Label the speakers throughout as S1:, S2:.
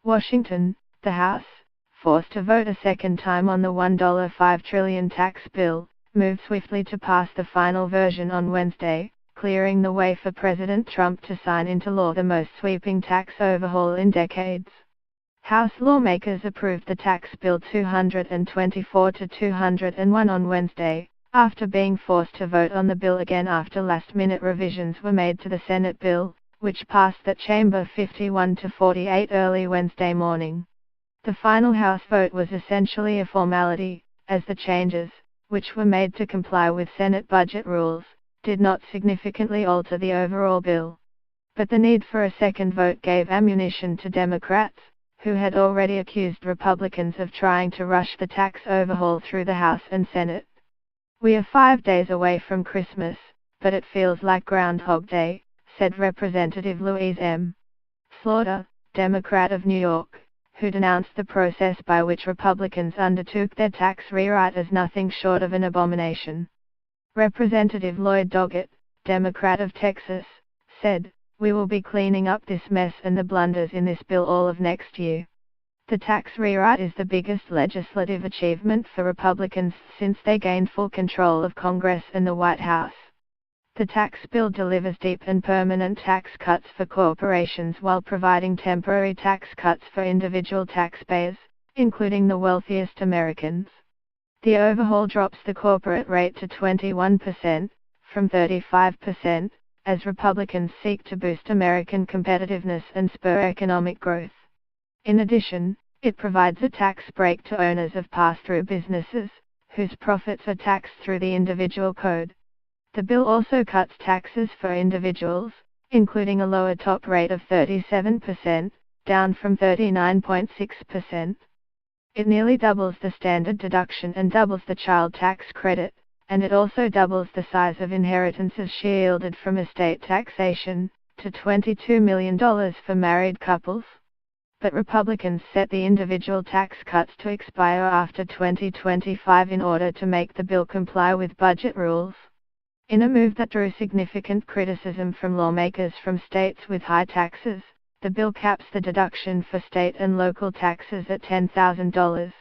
S1: Washington, the House, forced to vote a second time on the $1.5 trillion tax bill, moved swiftly to pass the final version on Wednesday, clearing the way for President Trump to sign into law the most sweeping tax overhaul in decades. House lawmakers approved the tax bill 224 to 201 on Wednesday, after being forced to vote on the bill again after last-minute revisions were made to the Senate bill, which passed that chamber 51 to 48 early Wednesday morning. The final House vote was essentially a formality, as the changes, which were made to comply with Senate budget rules, did not significantly alter the overall bill. But the need for a second vote gave ammunition to Democrats, who had already accused Republicans of trying to rush the tax overhaul through the House and Senate. "We are 5 days away from Christmas, but it feels like Groundhog Day," said Representative Louise M. Slaughter, Democrat of New York, who denounced the process by which Republicans undertook their tax rewrite as nothing short of an abomination. Representative Lloyd Doggett, Democrat of Texas, said, "We will be cleaning up this mess and the blunders in this bill all of next year." The tax rewrite is the biggest legislative achievement for Republicans since they gained full control of Congress and the White House. The tax bill delivers deep and permanent tax cuts for corporations while providing temporary tax cuts for individual taxpayers, including the wealthiest Americans. The overhaul drops the corporate rate to 21%, from 35%, as Republicans seek to boost American competitiveness and spur economic growth. In addition, it provides a tax break to owners of pass-through businesses, whose profits are taxed through the individual code. The bill also cuts taxes for individuals, including a lower top rate of 37%, down from 39.6%. It nearly doubles the standard deduction and doubles the child tax credit, and it also doubles the size of inheritances shielded from estate taxation, to $22 million for married couples. But Republicans set the individual tax cuts to expire after 2025 in order to make the bill comply with budget rules. In a move that drew significant criticism from lawmakers from states with high taxes, the bill caps the deduction for state and local taxes at $10,000.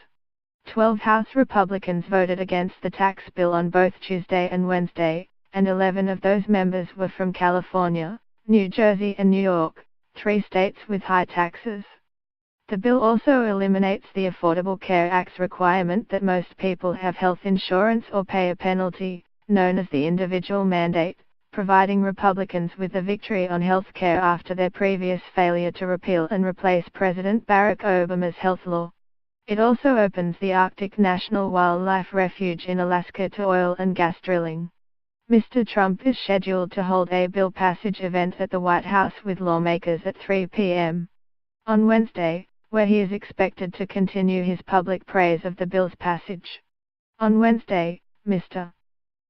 S1: 12 House Republicans voted against the tax bill on both Tuesday and Wednesday, and 11 of those members were from California, New Jersey and New York, 3 states with high taxes. The bill also eliminates the Affordable Care Act's requirement that most people have health insurance or pay a penalty, known as the individual mandate, providing Republicans with a victory on health care after their previous failure to repeal and replace President Barack Obama's health law. It also opens the Arctic National Wildlife Refuge in Alaska to oil and gas drilling. Mr. Trump is scheduled to hold a bill passage event at the White House with lawmakers at 3 p.m. on Wednesday, where he is expected to continue his public praise of the bill's passage. On Wednesday, Mr.